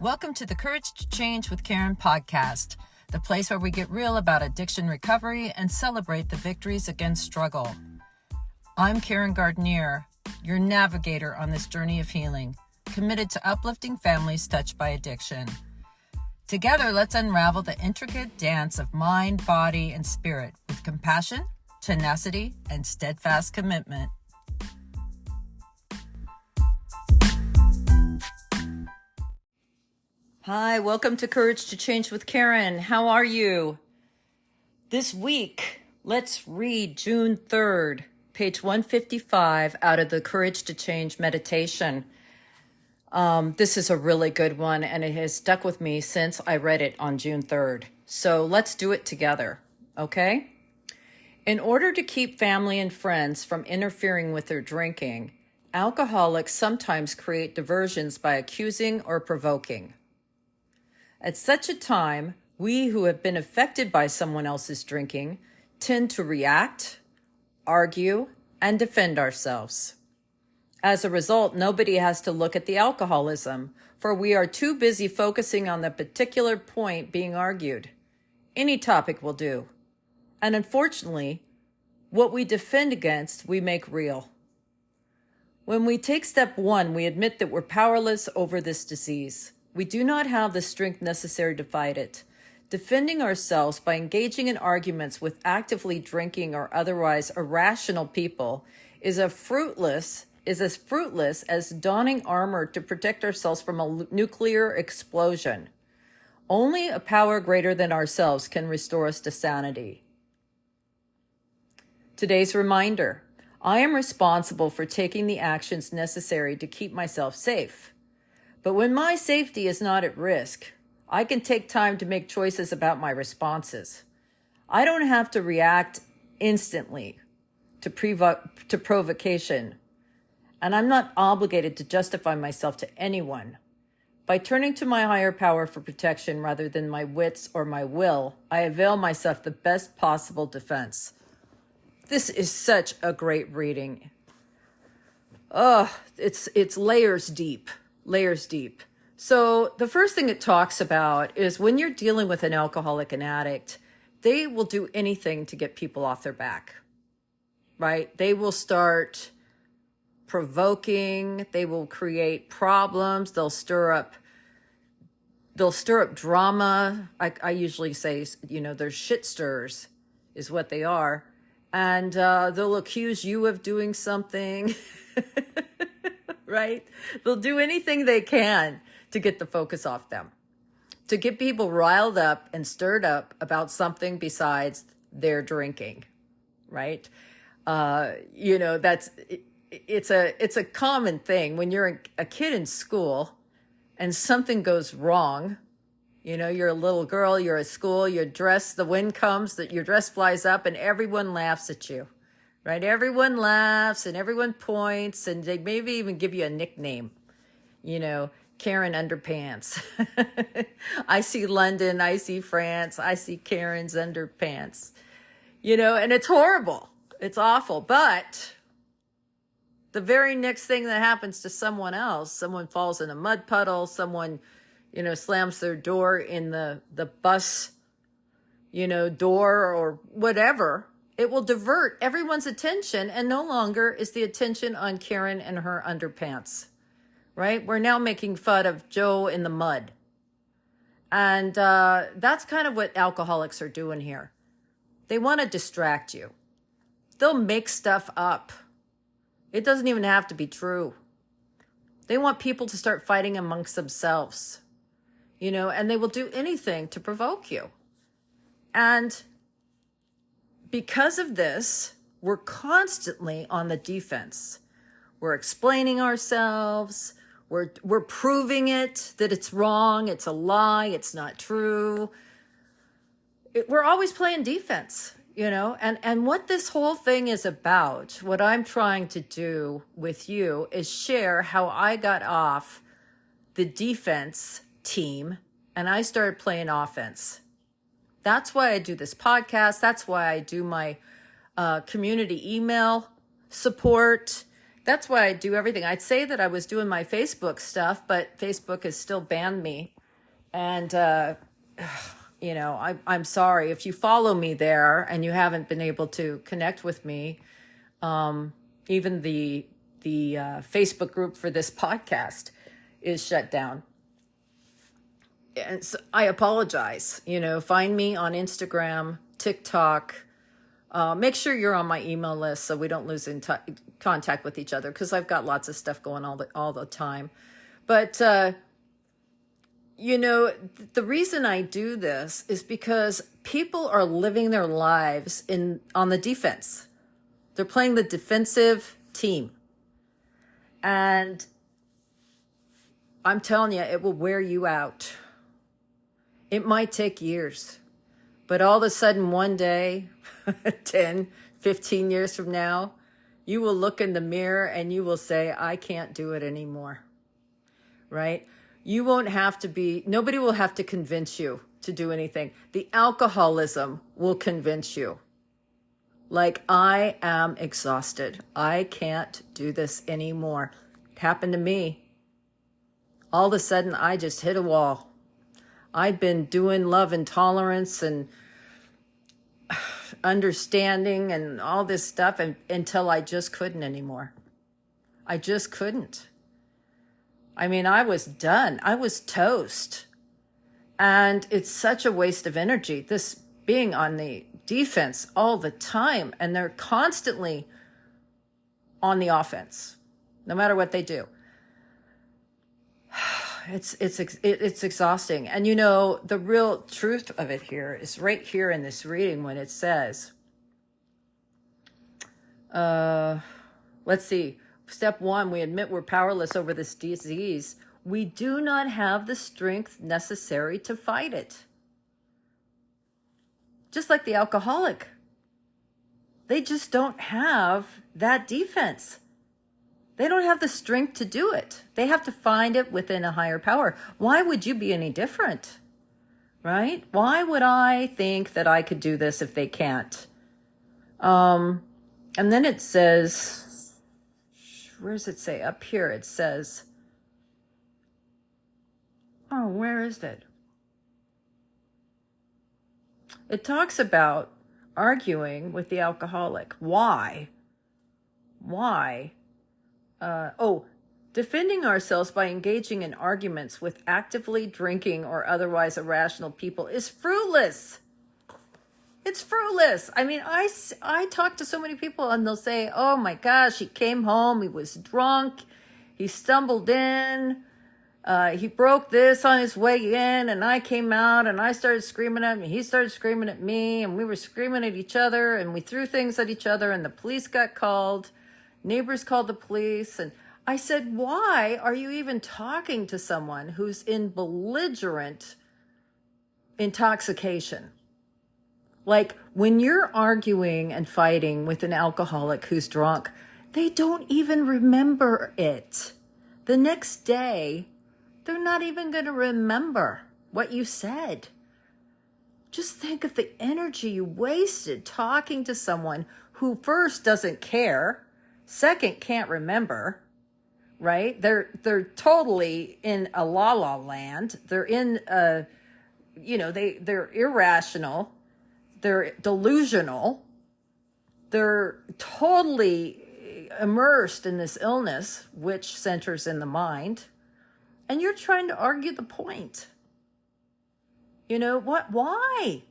Welcome to the Courage to Change with Karen podcast, the place where we get real about addiction recovery and celebrate the victories against struggle. I'm Karen Gardenier, your navigator on this journey of healing, committed to uplifting families touched by addiction. Together, let's unravel the intricate dance of mind, body, and spirit with compassion, tenacity, and steadfast commitment. Hi, welcome to Courage to Change with Karen. How are you? This week, let's read June 3rd, page 155 out of the Courage to Change meditation. This is a really good one, and it has stuck with me since I read it on June 3rd. So let's do it together, okay? In order to keep family and friends from interfering with their drinking, alcoholics sometimes create diversions by accusing or provoking. At such a time, we who have been affected by someone else's drinking tend to react, argue, and defend ourselves. As a result, nobody has to look at the alcoholism, for we are too busy focusing on the particular point being argued. Any topic will do. And unfortunately, what we defend against, we make real. When we take step one, we admit that we're powerless over this disease. We do not have the strength necessary to fight it. Defending ourselves by engaging in arguments with actively drinking or otherwise irrational people is as fruitless as donning armor to protect ourselves from a nuclear explosion. Only a power greater than ourselves can restore us to sanity. Today's reminder: I am responsible for taking the actions necessary to keep myself safe. But when my safety is not at risk, I can take time to make choices about my responses. I don't have to react instantly to provocation, and I'm not obligated to justify myself to anyone. By turning to my higher power for protection rather than my wits or my will, I avail myself the best possible defense. This is such a great reading. It's layers deep. Layers deep. So the first thing it talks about is when you're dealing with an alcoholic and addict, they will do anything to get people off their back, right? They will start provoking. They will create problems. They'll stir up drama. I usually say, they're shit stirrers is what they are. And they'll accuse you of doing something. Right? They'll do anything they can to get the focus off them, to get people riled up and stirred up about something besides their drinking, right? It's a common thing when you're a kid in school and something goes wrong. You're a little girl, you're at school, you're dressed, the wind comes, that your dress flies up and everyone laughs at you. Right? Everyone laughs and everyone points and they maybe even give you a nickname, Karen Underpants. I see London, I see France, I see Karen's Underpants, and it's horrible. It's awful. But the very next thing that happens to someone else, someone falls in a mud puddle, someone, slams their door in the bus, door or whatever, it will divert everyone's attention and no longer is the attention on Karen and her underpants, right? We're now making fun of Joe in the mud. And that's kind of what alcoholics are doing here. They want to distract you. They'll make stuff up. It doesn't even have to be true. They want people to start fighting amongst themselves, and they will do anything to provoke you. And because of this, we're constantly on the defense. We're explaining ourselves. We're proving it, that it's wrong, it's a lie, it's not true. We're always playing defense, And what this whole thing is about, what I'm trying to do with you is share how I got off the defense team and I started playing offense. That's why I do this podcast. That's why I do my community email support. That's why I do everything. I'd say that I was doing my Facebook stuff, but Facebook has still banned me. And, I'm sorry if you follow me there and you haven't been able to connect with me. Even the Facebook group for this podcast is shut down. And so I apologize. Find me on Instagram, TikTok. Make sure you're on my email list so we don't lose contact with each other, because I've got lots of stuff going all the time. But, the reason I do this is because people are living their lives on the defense. They're playing the defensive team. And I'm telling you, it will wear you out. It might take years. But all of a sudden, one day, 10, 15 years from now, you will look in the mirror and you will say, I can't do it anymore. Right? You won't have to nobody will have to convince you to do anything. The alcoholism will convince you. Like, I am exhausted. I can't do this anymore. It happened to me. All of a sudden, I just hit a wall. I've been doing love and tolerance and understanding and all this stuff until I just couldn't anymore. I just couldn't. I mean, I was done. I was toast. And it's such a waste of energy, this being on the defense all the time. And they're constantly on the offense, no matter what they do. It's exhausting. And the real truth of it here is right here in this reading when it says, let's see, step 1, we admit we're powerless over this disease. We do not have the strength necessary to fight it. Just like the alcoholic. They just don't have that defense. They don't have the strength to do it. They have to find it within a higher power. Why would you be any different? Right? Why would I think that I could do this if they can't? And then it says, where does it say? Up here it says, where is it? It talks about arguing with the alcoholic. Why? Defending ourselves by engaging in arguments with actively drinking or otherwise irrational people is fruitless. It's fruitless. I mean, I talk to so many people and they'll say, oh my gosh, he came home, he was drunk, he stumbled in, he broke this on his way in, and I came out and I started screaming at him, and he started screaming at me, and we were screaming at each other, and we threw things at each other, and the police got called. Neighbors called the police, and I said, why are you even talking to someone who's in belligerent intoxication? Like, when you're arguing and fighting with an alcoholic who's drunk, they don't even remember it. The next day, they're not even going to remember what you said. Just think of the energy you wasted talking to someone who first doesn't care, second can't remember, right? They're totally in a la-la land. They're in they're irrational. They're delusional. They're totally immersed in this illness, which centers in the mind. And you're trying to argue the point. What? Why?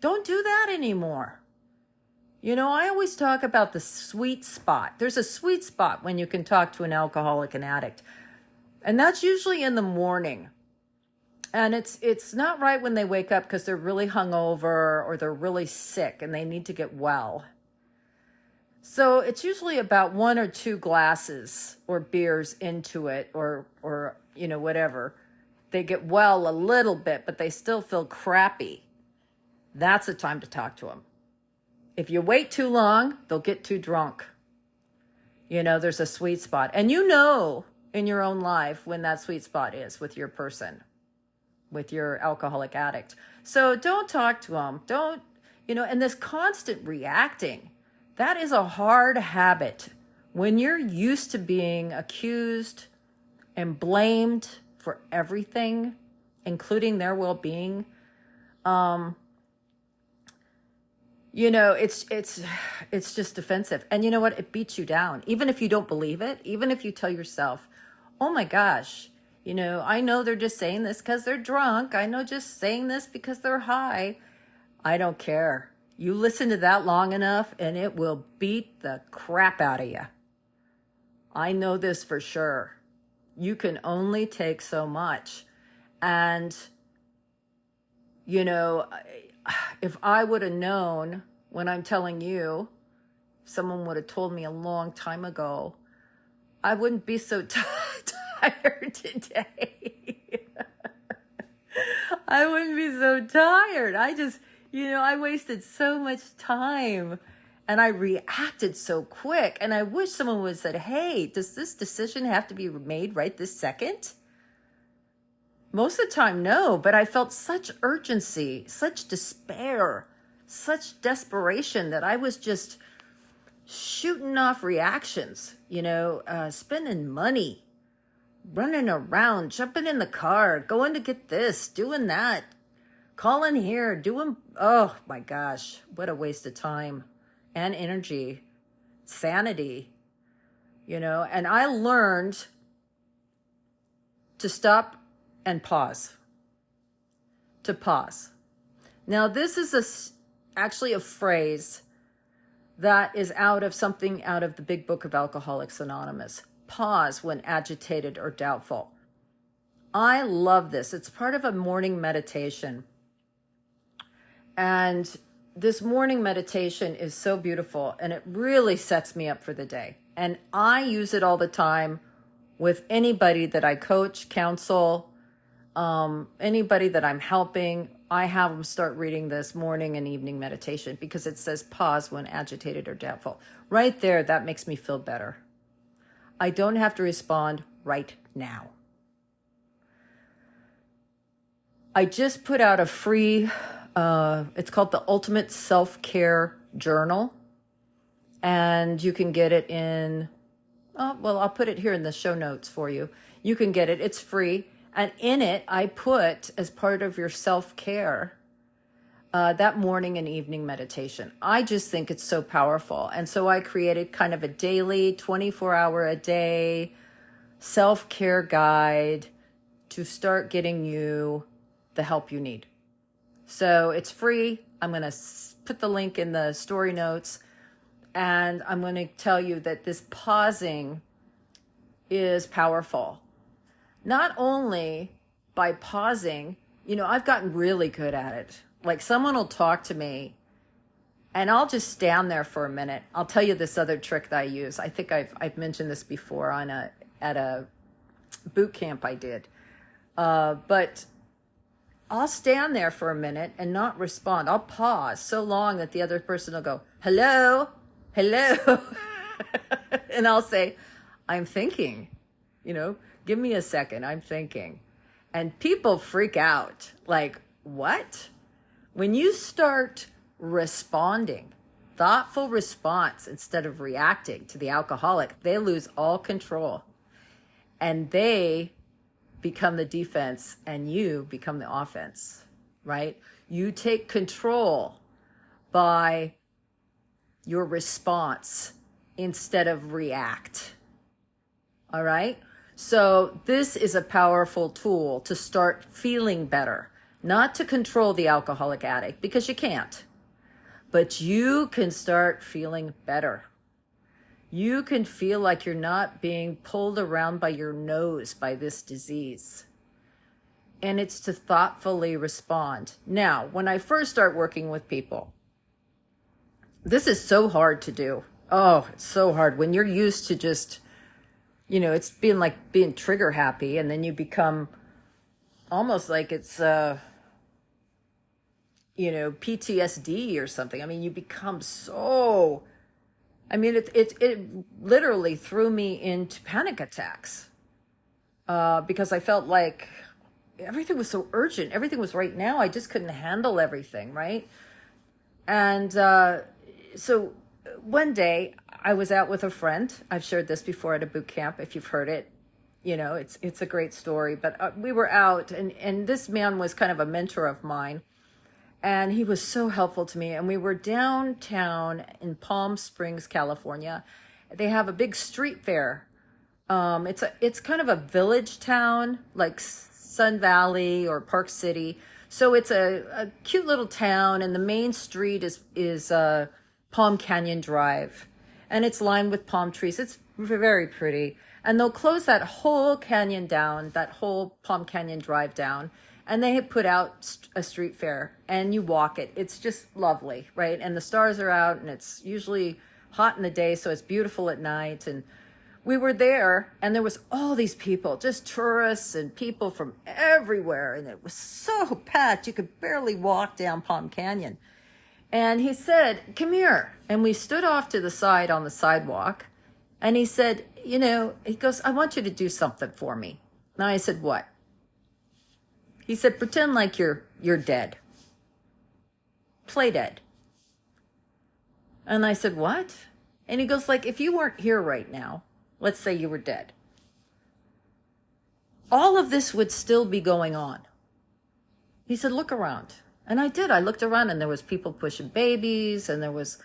Don't do that anymore. I always talk about the sweet spot. There's a sweet spot when you can talk to an alcoholic and addict. And that's usually in the morning. And it's not right when they wake up because they're really hungover or they're really sick and they need to get well. So it's usually about 1 or 2 glasses or beers into it or whatever. They get well a little bit, but they still feel crappy. That's the time to talk to them. If you wait too long, they'll get too drunk. There's a sweet spot. And in your own life when that sweet spot is with your person, with your alcoholic addict. So don't talk to them. And this constant reacting, that is a hard habit When you're used to being accused and blamed for everything, including their well-being, it's just offensive. And you know what? It beats you down. Even if you don't believe it, even if you tell yourself, oh my gosh, I know they're just saying this because they're drunk. I know just saying this because they're high. I don't care. You listen to that long enough and it will beat the crap out of you. I know this for sure. You can only take so much. And, if I would have known when I'm telling you, someone would have told me a long time ago, I wouldn't be so tired today. I wouldn't be so tired. I wasted so much time and I reacted so quick. And I wish someone would have said, hey, does this decision have to be made right this second? Most of the time, no, but I felt such urgency, such despair, such desperation that I was just shooting off reactions, spending money, running around, jumping in the car, going to get this, doing that, calling here, oh my gosh, what a waste of time and energy, sanity, and I learned to stop and pause. To pause. Now, this is actually a phrase that is out of the big book of Alcoholics Anonymous. Pause when agitated or doubtful. I love this. It's part of a morning meditation. And this morning meditation is so beautiful and it really sets me up for the day. And I use it all the time with anybody that I coach, counsel, anybody that I'm helping. I have them start reading this morning and evening meditation because it says pause when agitated or doubtful. Right there, that makes me feel better. I don't have to respond right now. I just put out a free, it's called the Ultimate Self-Care Journal. And you can get it I'll put it here in the show notes for you. You can get it. It's free. And in it, I put, as part of your self-care, that morning and evening meditation. I just think it's so powerful. And so I created kind of a daily, 24-hour-a-day self-care guide to start getting you the help you need. So it's free. I'm going to put the link in the story notes. And I'm going to tell you that this pausing is powerful. Not only by pausing, I've gotten really good at it. Like someone will talk to me and I'll just stand there for a minute. I'll tell you this other trick that I use. I think I've mentioned this before at a boot camp I did. But I'll stand there for a minute and not respond. I'll pause so long that the other person will go, hello. And I'll say, I'm thinking, give me a second. I'm thinking. And people freak out. Like, what? When you start responding, thoughtful response instead of reacting to the alcoholic, they lose all control. And they become the defense and you become the offense, right? You take control by your response instead of react. All right? So this is a powerful tool to start feeling better, not to control the alcoholic addict because you can't, but you can start feeling better. You can feel like you're not being pulled around by your nose by this disease. And it's to thoughtfully respond. Now, when I first start working with people, this is so hard to do. Oh, it's so hard. When you're used to just, it's being like being trigger happy and then you become almost like it's, PTSD or something. I mean, you become so, it literally threw me into panic attacks because I felt like everything was so urgent. Everything was right now. I just couldn't handle everything, right? And so one day I was out with a friend. I've shared this before at a boot camp. If you've heard it, it's a great story. But we were out, and this man was kind of a mentor of mine, and he was so helpful to me. And we were downtown in Palm Springs, California. They have a big street fair. It's kind of a village town, like Sun Valley or Park City. So it's a cute little town, and the main street is Palm Canyon Drive, and it's lined with palm trees. It's very pretty. And they'll close that whole canyon down, that whole Palm Canyon Drive down, and they have put out a street fair, and you walk it. It's just lovely, right? And the stars are out, and it's usually hot in the day, so it's beautiful at night. And we were there, and there was all these people, just tourists and people from everywhere, and it was so packed you could barely walk down Palm Canyon. And he said, "Come here." And we stood off to the side on the sidewalk, and he said, he goes, "I want you to do something for me." And I said, "What?" He said, "Pretend like you're dead. Play dead." And I said, "What?" And he goes, "Like, if you weren't here right now, let's say you were dead, all of this would still be going on." He said, "Look around." And I did. I looked around, and there was people pushing babies, and there was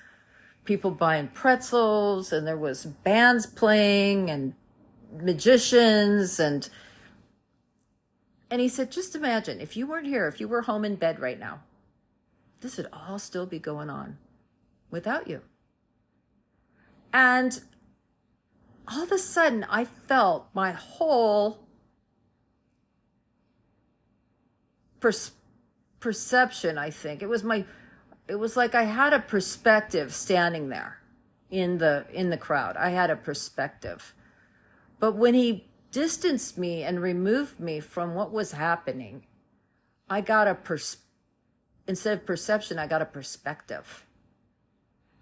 people buying pretzels, and there was bands playing and magicians. And he said, "Just imagine if you weren't here, if you were home in bed right now, this would all still be going on without you." And all of a sudden, I felt my whole perception, I think. It was like I had a perspective standing there in the crowd. I had a perspective. But when he distanced me and removed me from what was happening, I got instead of perception, I got a perspective.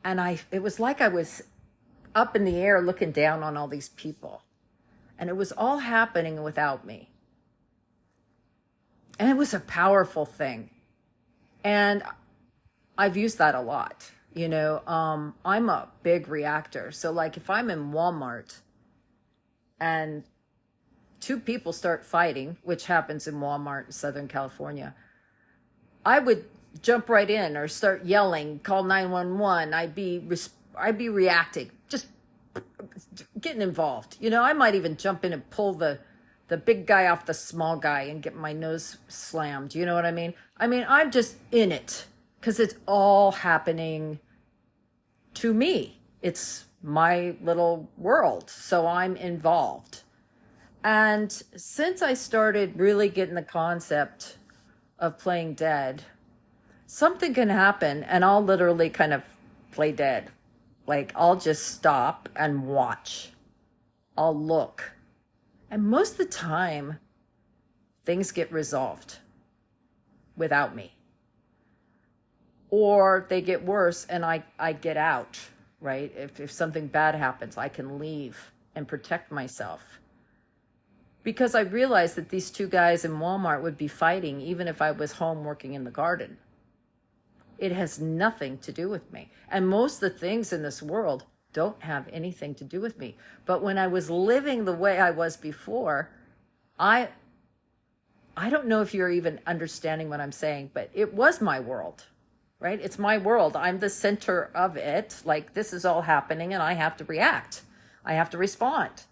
And it was like I was up in the air looking down on all these people. And it was all happening without me. And it was a powerful thing. And I've used that a lot. I'm a big reactor. So like if I'm in Walmart and two people start fighting, which happens in Walmart in Southern California, I would jump right in or start yelling, call 911. I'd be reacting, just getting involved. I might even jump in and pull the big guy off the small guy and get my nose slammed. You know what I mean? I'm just in it because it's all happening to me. It's my little world. So I'm involved. And since I started really getting the concept of playing dead, something can happen and I'll literally kind of play dead. Like I'll just stop and watch. I'll look. And most of the time, things get resolved without me. Or they get worse and I get out, right? If something bad happens, I can leave and protect myself. Because I realized that these two guys in Walmart would be fighting even if I was home working in the garden. It has nothing to do with me. And most of the things in this world don't have anything to do with me. But when I was living the way I was before, I don't know if you're even understanding what I'm saying, but it was my world, right? It's my world. I'm the center of it. Like this is all happening and I have to react. I have to respond.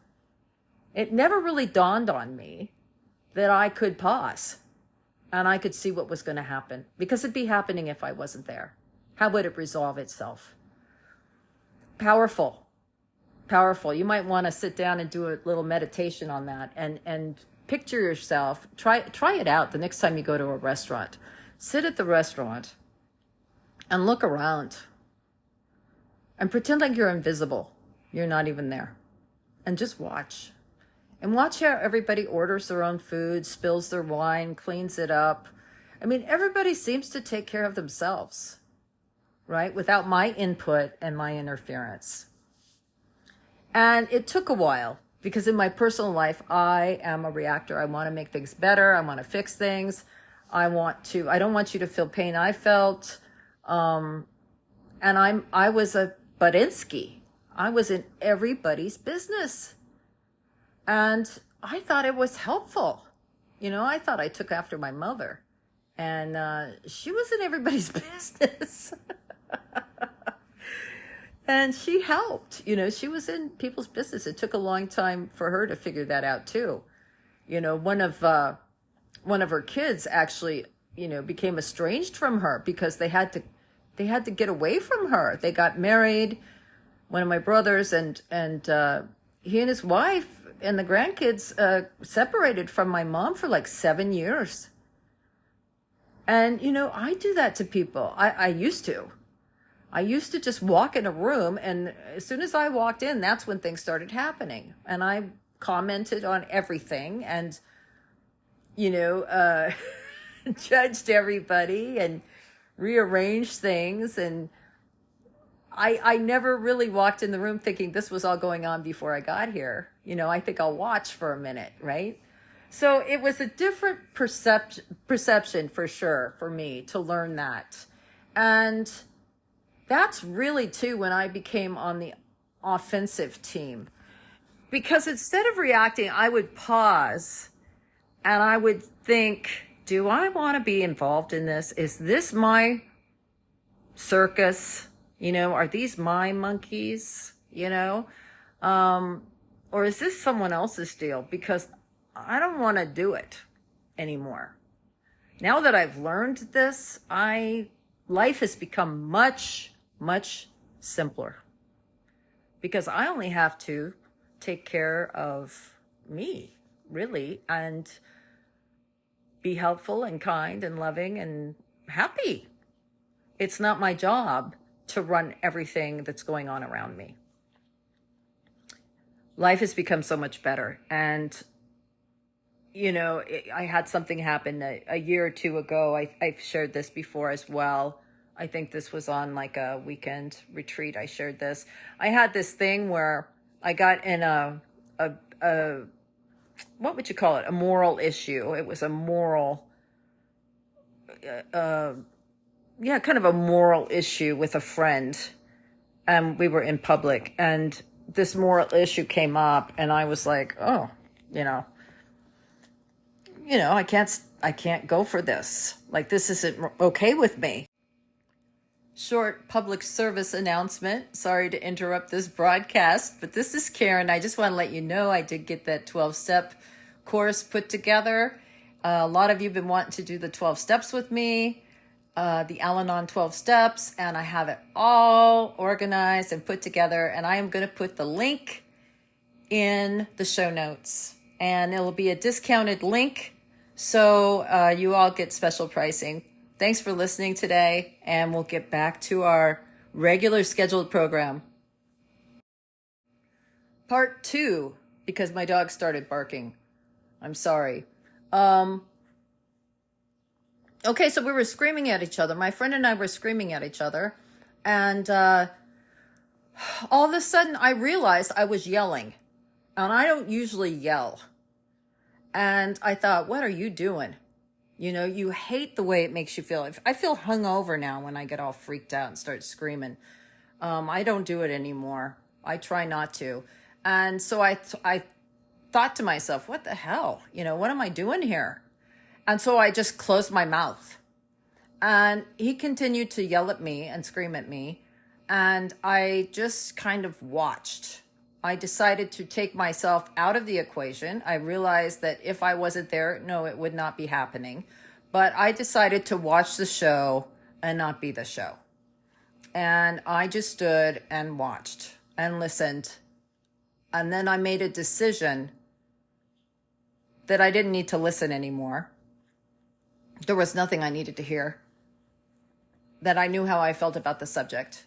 It never really dawned on me that I could pause and I could see what was going to happen because it'd be happening if I wasn't there. How would it resolve itself? Powerful. You might want to sit down and do a little meditation on that and picture yourself. Try it out the next time you go to a restaurant. Sit at the restaurant and look around and pretend like you're invisible. You're not even there. And just watch. And watch how everybody orders their own food, spills their wine, cleans it up. Everybody seems to take care of themselves, right? Without my input and my interference. And it took a while because in my personal life, I am a reactor. I want to make things better. I want to fix things. I don't want you to feel pain I felt. And I was a Budinsky. I was in everybody's business. And I thought it was helpful. I thought I took after my mother. And she was in everybody's business. And she helped. She was in people's business. It took a long time for her to figure that out too. One of her kids actually, became estranged from her because they had to get away from her. They got married, one of my brothers, and he and his wife and the grandkids separated from my mom for like 7 years. And, I do that to people. I used to. I used to just walk in a room, and as soon as I walked in, that's when things started happening. And I commented on everything and, judged everybody and rearranged things. And I never really walked in the room thinking this was all going on before I got here. I think I'll watch for a minute, right? So it was a different perception for sure for me to learn that. And that's really too when I became on the offensive team. Because instead of reacting, I would pause and I would think, do I want to be involved in this? Is this my circus? Are these my monkeys? Or is this someone else's deal? Because I don't want to do it anymore. Now that I've learned this, life has become much, much simpler. Because I only have to take care of me, really, and be helpful and kind and loving and happy. It's not my job to run everything that's going on around me. Life has become so much better. And, I had something happen a year or two ago. I've shared this before as well. I think this was on like a weekend retreat. I shared this. I had this thing where I got in a what would you call it? A moral issue. It was a moral, kind of a moral issue with a friend. We were in public, and this moral issue came up, and I was like, oh, I can't go for this. Like, this isn't okay with me. Short public service announcement. Sorry to interrupt this broadcast, but this is Karen. I just want to let you know I did get that 12-step course put together. A lot of you have been wanting to do the 12 steps with me, the Al-Anon 12 steps, and I have it all organized and put together, and I am going to put the link in the show notes, and it'll be a discounted link, so you all get special pricing. Thanks for listening today, and we'll get back to our regular scheduled program. Part 2, because my dog started barking. I'm sorry. Okay, so we were screaming at each other. My friend and I were screaming at each other, and all of a sudden I realized I was yelling, and I don't usually yell. And I thought, what are you doing? You hate the way it makes you feel. I feel hungover now when I get all freaked out and start screaming. I don't do it anymore. I try not to. And so I thought to myself, what the hell? What am I doing here? And so I just closed my mouth. And he continued to yell at me and scream at me. And I just kind of watched. I decided to take myself out of the equation. I realized that if I wasn't there, no, it would not be happening. But I decided to watch the show and not be the show. And I just stood and watched and listened. And then I made a decision that I didn't need to listen anymore. There was nothing I needed to hear. That I knew how I felt about the subject.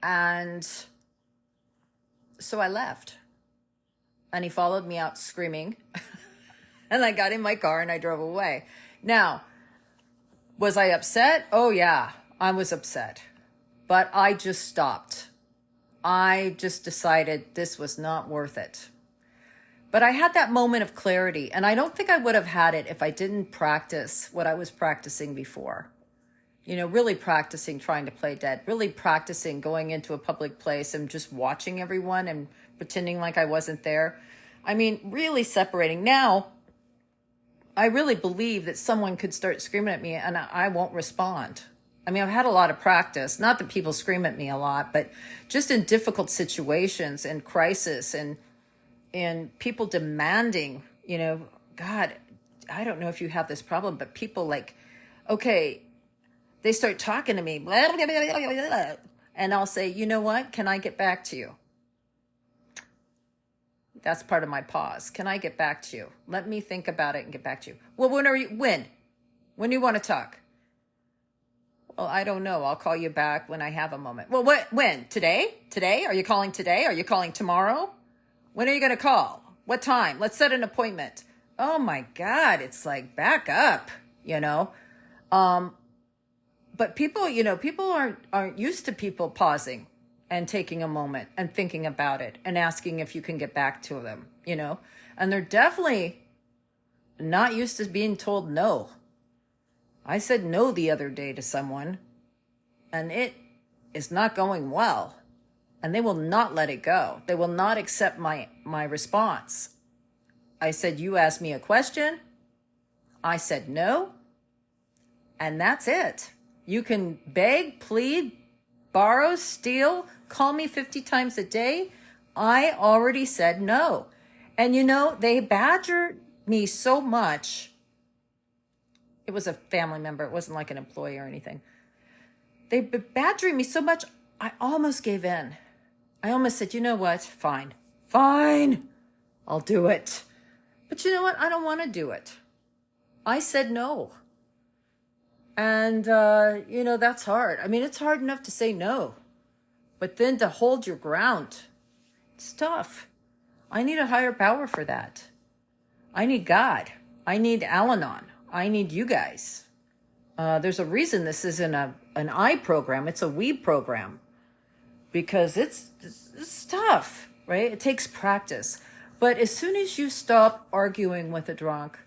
And so I left. And he followed me out screaming. And I got in my car and I drove away. Now, was I upset? Oh yeah, I was upset. But I just stopped. I just decided this was not worth it. But I had that moment of clarity, and I don't think I would have had it if I didn't practice what I was practicing before. really practicing trying to play dead, really practicing going into a public place and just watching everyone and pretending like I wasn't there. I mean, really separating. Now, I really believe that someone could start screaming at me and I won't respond. I mean, I've had a lot of practice, not that people scream at me a lot, but just in difficult situations and crisis and people demanding, God, I don't know if you have this problem, but people okay, they start talking to me, blah, blah, blah, blah, blah, and I'll say, you know what? Can I get back to you? That's part of my pause. Can I get back to you? Let me think about it and get back to you. Well, when do you want to talk? Well, I don't know. I'll call you back when I have a moment. Well, when? Today? Are you calling today? Are you calling tomorrow? When are you going to call? What time? Let's set an appointment. Oh my God. It's like, back up, But people aren't used to people pausing and taking a moment and thinking about it and asking if you can get back to them, and they're definitely not used to being told no. I said no the other day to someone and it is not going well, and they will not let it go. They will not accept my response. I said, you asked me a question. I said no. And that's it. You can beg, plead, borrow, steal, call me 50 times a day. I already said no. And they badgered me so much. It was a family member. It wasn't like an employee or anything. They badgering me so much, I almost gave in. I almost said, you know what? Fine. I'll do it. But you know what? I don't want to do it. I said no. And, that's hard. I mean, it's hard enough to say no, but then to hold your ground, it's tough. I need a higher power for that. I need God. I need Al-Anon. I need you guys. There's a reason this isn't an I program. It's a we program, because it's tough, right? It takes practice. But as soon as you stop arguing with a drunk,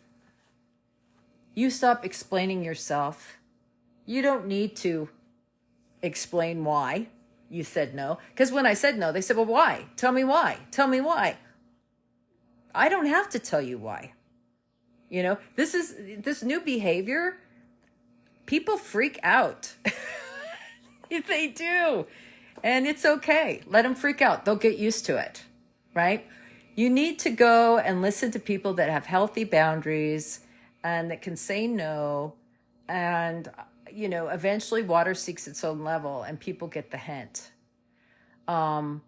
you stop explaining yourself. You don't need to explain why you said no. Because when I said no, they said, well, why? Tell me why. I don't have to tell you why. This new behavior, people freak out. They do. And it's okay. Let them freak out. They'll get used to it, right? You need to go and listen to people that have healthy boundaries and that can say no. And, eventually water seeks its own level and people get the hint. But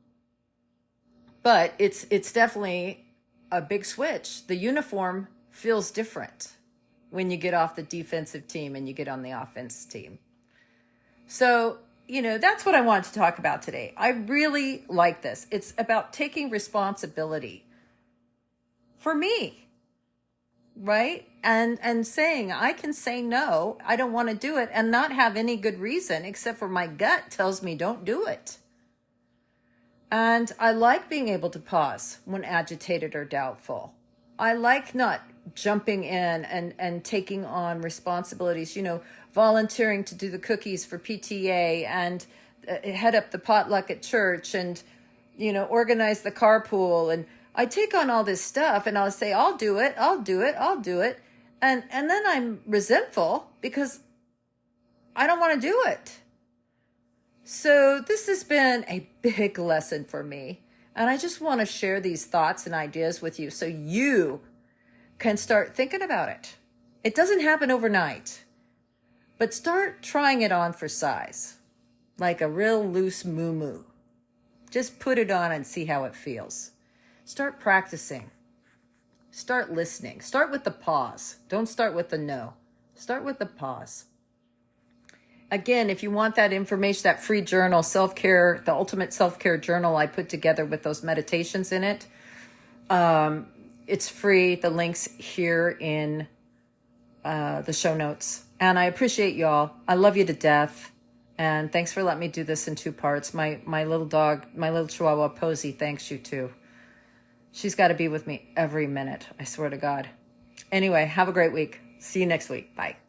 it's definitely a big switch. The uniform feels different when you get off the defensive team and you get on the offense team. So, that's what I wanted to talk about today. I really like this. It's about taking responsibility for me, right? And saying, I can say no, I don't want to do it, and not have any good reason except for my gut tells me don't do it. And I like being able to pause when agitated or doubtful. I like not jumping in and taking on responsibilities, volunteering to do the cookies for PTA and head up the potluck at church and, organize the carpool. And I take on all this stuff and I'll say, I'll do it. And then I'm resentful because I don't want to do it. So this has been a big lesson for me. And I just want to share these thoughts and ideas with you so you can start thinking about it. It doesn't happen overnight, but start trying it on for size, like a real loose moo-moo. Just put it on and see how it feels. Start practicing. Start listening. Start with the pause. Don't start with the no. Start with the pause. Again, if you want that information, that free journal, self-care, the ultimate self-care journal I put together with those meditations in it, it's free. The link's here in the show notes. And I appreciate y'all. I love you to death. And thanks for letting me do this in 2 parts. My little dog, my little Chihuahua Posey, thanks you too. She's got to be with me every minute. I swear to God. Anyway, have a great week. See you next week. Bye.